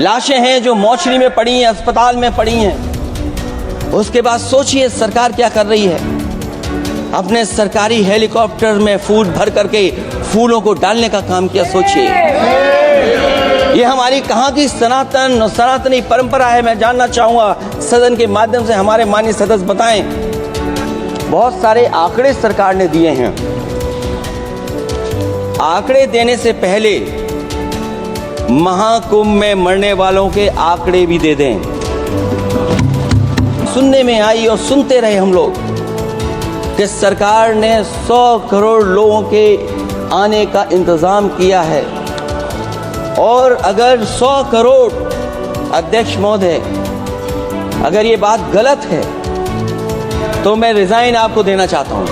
लाशें हैं जो मोर्चरी में पड़ी हैं, अस्पताल में पड़ी हैं। उसके बाद सोचिए सरकार क्या कर रही है। अपने सरकारी हेलीकॉप्टर में फूल भर करके फूलों को डालने का काम किया। सोचिए ये हमारी कहाँ की सनातनी परंपरा है। मैं जानना चाहूँगा सदन के माध्यम से हमारे माननीय सदस्य बताएं। बहुत सारे आंकड़े सरकार ने दिए हैं। आंकड़े देने से पहले महाकुंभ में मरने वालों के आंकड़े भी दे दें। सुनने में आई और सुनते रहे हम लोग कि सरकार ने 100 करोड़ लोगों के आने का इंतजाम किया है। और अगर 100 करोड़, अध्यक्ष महोदय, अगर ये बात गलत है तो मैं रिजाइन आपको देना चाहता हूं।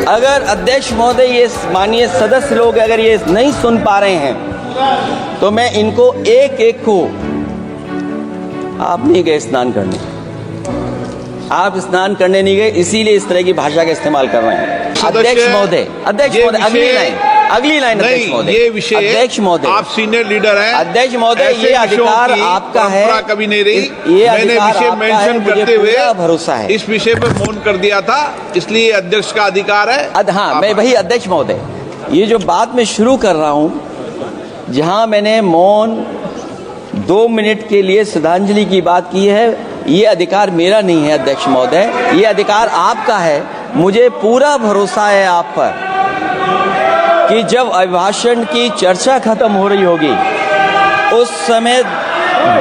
अगर अध्यक्ष महोदय, ये माननीय सदस्य लोग अगर ये नहीं सुन पा रहे हैं तो मैं इनको एक एक को, आप नहीं गए स्नान करने, आप स्नान करने नहीं गए, इसीलिए इस तरह की भाषा का इस्तेमाल कर रहे हैं। अध्यक्ष महोदय, अगली लाइन अध्यक्ष महोदय, ये विषय, अध्यक्ष महोदय, आप सीनियर लीडर हैं। अध्यक्ष महोदय, ये अधिकार आपका है। कभी नहीं रही। ये मैंने विषय मेंशन करते हुए भरोसा है, इस विषय पर मौन कर दिया था, इसलिए अध्यक्ष का अधिकार है। हाँ, मैं वही अध्यक्ष महोदय, ये जो बात मैं शुरू कर रहा हूं, जहां मैंने मौन 2 मिनट के लिए श्रद्धांजलि की बात की है, ये अधिकार मेरा नहीं है अध्यक्ष महोदय, ये अधिकार आपका है। मुझे पूरा भरोसा है आप पर कि जब अभिभाषण की चर्चा खत्म हो रही होगी उस समय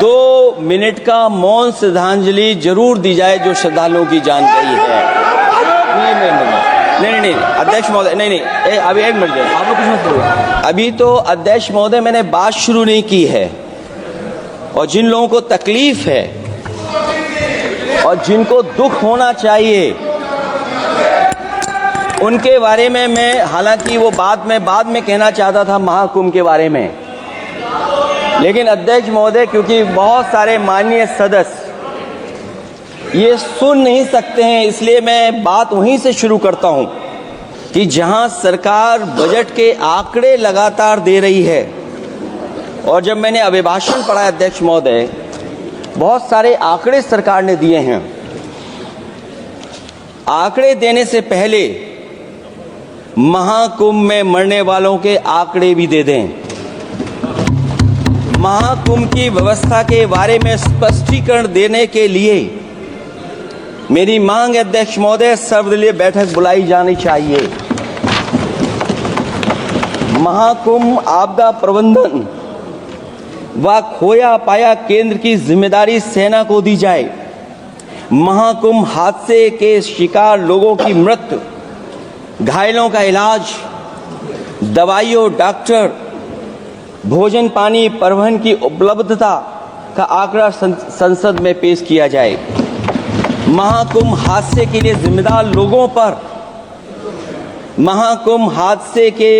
2 मिनट का मौन श्रद्धांजलि जरूर दी जाए जो श्रद्धालुओं की जान गई है। नहीं अध्यक्ष महोदय, नहीं अभी एक मिनट आप लोग कुछ मत करो। अभी तो अध्यक्ष महोदय मैंने बात शुरू नहीं की है, और जिन लोगों को तकलीफ है और जिनको दुख होना चाहिए उनके बारे में मैं, हालांकि वो बात मैं बाद में कहना चाहता था महाकुंभ के बारे में, लेकिन अध्यक्ष महोदय क्योंकि बहुत सारे माननीय सदस्य ये सुन नहीं सकते हैं, इसलिए मैं बात वहीं से शुरू करता हूं कि जहां सरकार बजट के आंकड़े लगातार दे रही है। और जब मैंने अभिभाषण पढ़ा अध्यक्ष महोदय, बहुत सारे आंकड़े सरकार ने दिए हैं। आंकड़े देने से पहले महाकुंभ में मरने वालों के आंकड़े भी दे दें। महाकुंभ की व्यवस्था के बारे में स्पष्टीकरण देने के लिए मेरी मांग है अध्यक्ष महोदय, सर्वदलीय बैठक बुलाई जानी चाहिए। महाकुंभ आपदा प्रबंधन व खोया पाया केंद्र की जिम्मेदारी सेना को दी जाए। महाकुंभ हादसे के शिकार लोगों की मृत्यु, घायलों का इलाज, दवाइयों, डॉक्टर, भोजन पानी, परिवहन की उपलब्धता का आंकड़ा संसद में पेश किया जाए। महाकुंभ हादसे के लिए जिम्मेदार लोगों पर, महाकुंभ हादसे के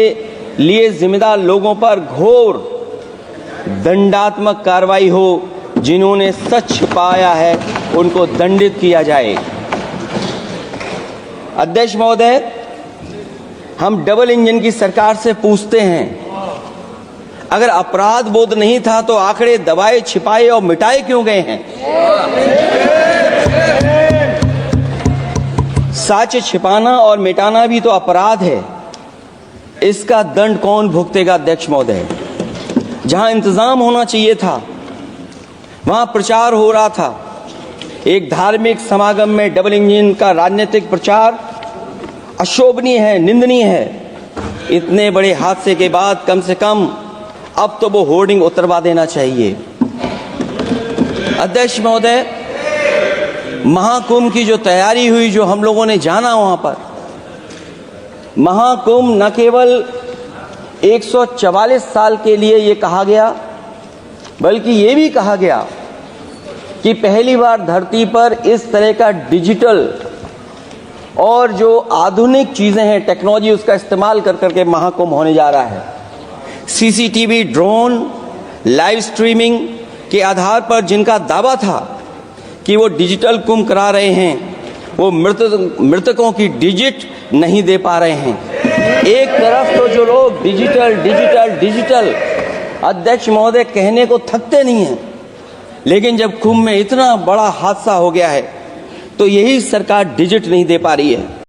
लिए जिम्मेदार लोगों पर घोर दंडात्मक कार्रवाई हो। जिन्होंने सच छिपाया है उनको दंडित किया जाए। अध्यक्ष महोदय, हम डबल इंजन की सरकार से पूछते हैं, अगर अपराध बोध नहीं था तो आंकड़े दबाए, छिपाए और मिटाए क्यों गए हैं? सच छिपाना और मिटाना भी तो अपराध है। इसका दंड कौन भुगतेगा अध्यक्ष महोदय? जहां इंतजाम होना चाहिए था वहां प्रचार हो रहा था। एक धार्मिक समागम में डबल इंजन का राजनीतिक प्रचार अशोभनीय है, निंदनीय है। इतने बड़े हादसे के बाद कम से कम अब तो वो होर्डिंग उतरवा देना चाहिए। अध्यक्ष महोदय, महाकुंभ की जो तैयारी हुई, जो हम लोगों ने जाना वहां पर, महाकुंभ न केवल 144 साल के लिए ये कहा गया, बल्कि ये भी कहा गया कि पहली बार धरती पर इस तरह का डिजिटल और जो आधुनिक चीजें हैं, टेक्नोलॉजी, उसका इस्तेमाल कर करके महाकुंभ होने जा रहा है। सीसीटीवी, ड्रोन, लाइव स्ट्रीमिंग के आधार पर जिनका दावा था कि वो डिजिटल कुंभ करा रहे हैं, वो मृतकों की डिजिट नहीं दे पा रहे हैं। एक तरफ तो जो लोग डिजिटल अध्यक्ष महोदय कहने को थकते नहीं हैं, लेकिन जब कुंभ में इतना बड़ा हादसा हो गया है तो यही सरकार डिजिट नहीं दे पा रही है।